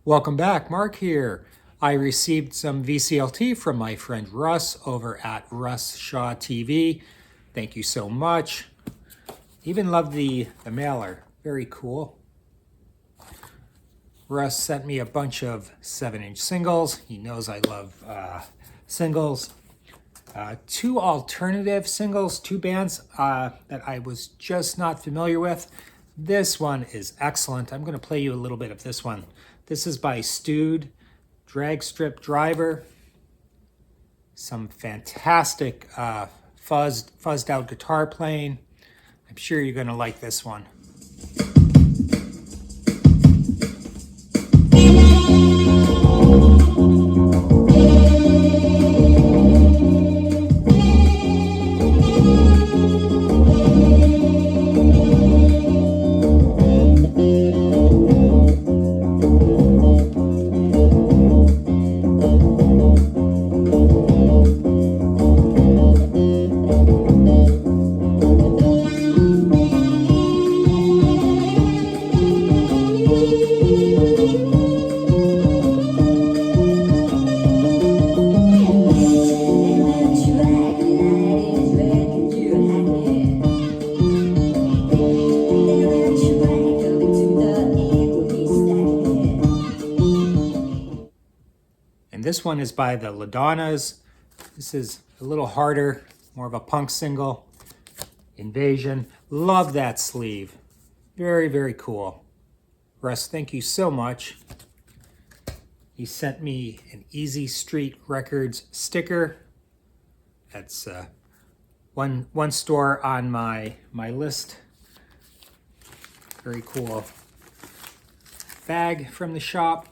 Welcome back, Mark here. I received some VCLT from my friend Russ over at Russ Shaw TV. Thank you so much. Even love the mailer, very cool. Russ sent me a bunch of 7-inch singles. He knows I love singles. Two alternative singles, two bands that I was just not familiar with. This one is excellent. I'm going to play you a little bit of this one. This is by Stewed, Drag Strip Driver. Some fantastic fuzzed out guitar playing. I'm sure you're going to like this one. This one is by the Ladonnas. This is a little harder, more of a punk single. Invasion. Love that sleeve. Very, very cool. Russ, thank you so much. He sent me an Easy Street Records sticker. That's one store on my list. Very cool bag from the shop.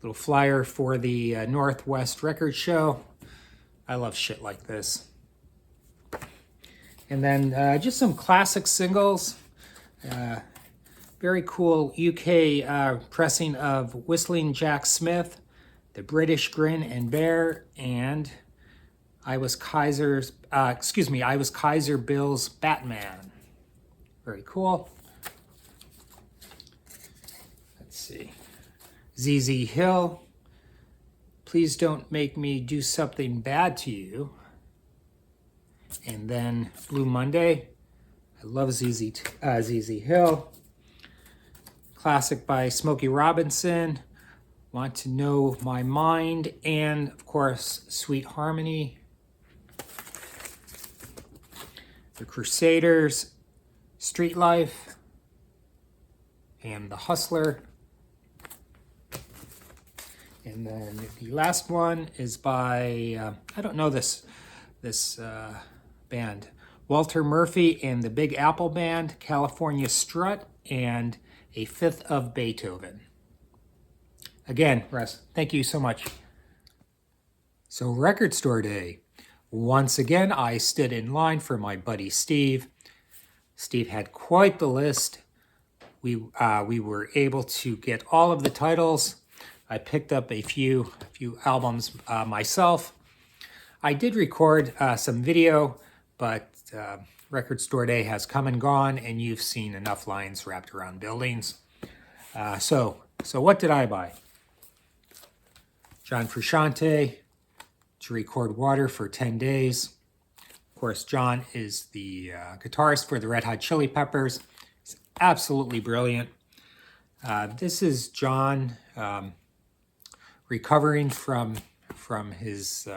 Little flyer for the Northwest Record Show. I love shit like this. And then just some classic singles. Very cool UK pressing of Whistling Jack Smith, The British Grin and Bear, and I Was Kaiser Bill's Batman. Very cool. Let's see. ZZ Hill, Please Don't Make Me Do Something Bad to You. And then Blue Monday. I love ZZ Hill. Classic by Smokey Robinson. Want to Know My Mind. And, of course, Sweet Harmony. The Crusaders, Street Life. And The Hustler. And then the last one is by, I don't know this band, Walter Murphy and the Big Apple Band, California Strut, and A Fifth of Beethoven. Again, Russ, thank you so much. So record store day. Once again, I stood in line for my buddy Steve. Steve had quite the list. We were able to get all of the titles. I picked up a few albums myself. I did record some video, but record store day has come and gone, and you've seen enough lines wrapped around buildings. So what did I buy? John Frusciante, To Record Water for 10 Days. Of course, John is the guitarist for the Red Hot Chili Peppers. He's absolutely brilliant. This is John recovering from his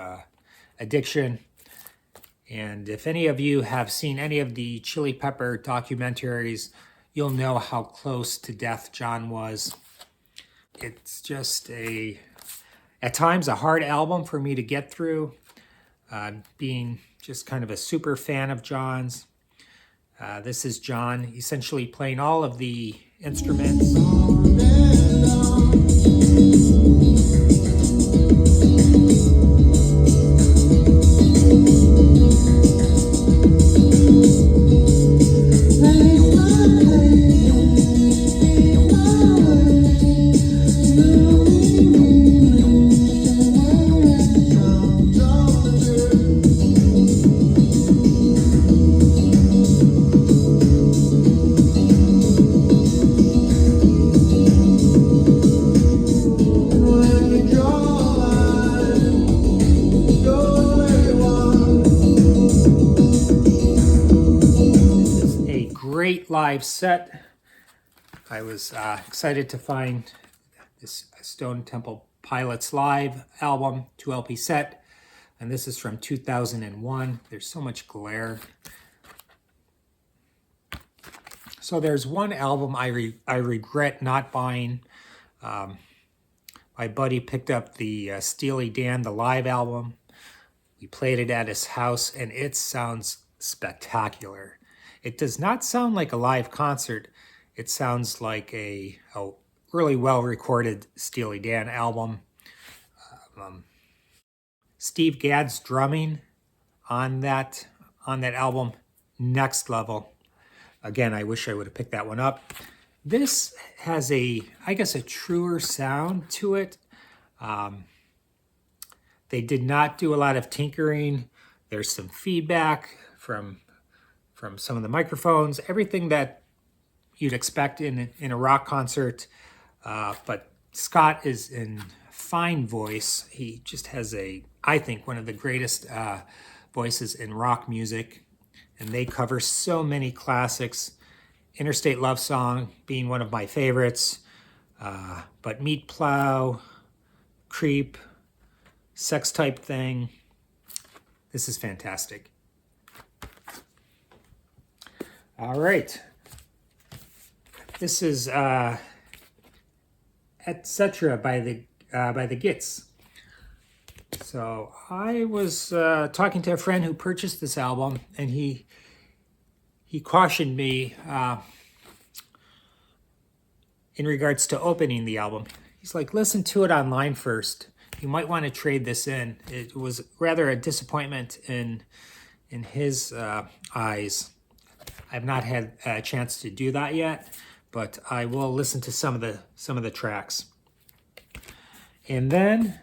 addiction. And if any of you have seen any of the Chili Pepper documentaries, you'll know how close to death John was. It's just at times a hard album for me to get through, being just kind of a super fan of John's. This is John essentially playing all of the instruments. great live set. I was excited to find this Stone Temple Pilots Live album, 2 LP set, and this is from 2001. There's so much glare. So there's one album I regret not buying. My buddy picked up the Steely Dan, the live album. We played it at his house, and it sounds spectacular. It does not sound like a live concert. It sounds like a really well-recorded Steely Dan album. Steve Gadd's drumming on that album, next level. Again, I wish I would have picked that one up. This has I guess, a truer sound to it. They did not do a lot of tinkering. There's some feedback from some of the microphones, everything that you'd expect in a rock concert. But Scott is in fine voice. He just has I think, one of the greatest voices in rock music. And they cover so many classics. Interstate Love Song being one of my favorites. But Meat Plow, Creep, Sex Type Thing. This is fantastic. All right. This is Etc. by the Gits. So I was talking to a friend who purchased this album, and he cautioned me in regards to opening the album. He's like, listen to it online first. You might want to trade this in. It was rather a disappointment in his eyes. I've not had a chance to do that yet, but I will listen to some of the tracks. And then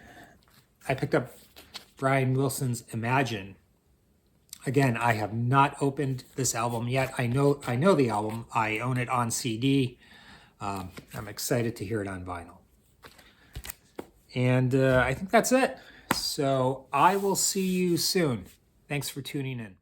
I picked up Brian Wilson's Imagine. Again, I have not opened this album yet. I know the album. I own it on CD. I'm excited to hear it on vinyl. And I think that's it. So I will see you soon. Thanks for tuning in.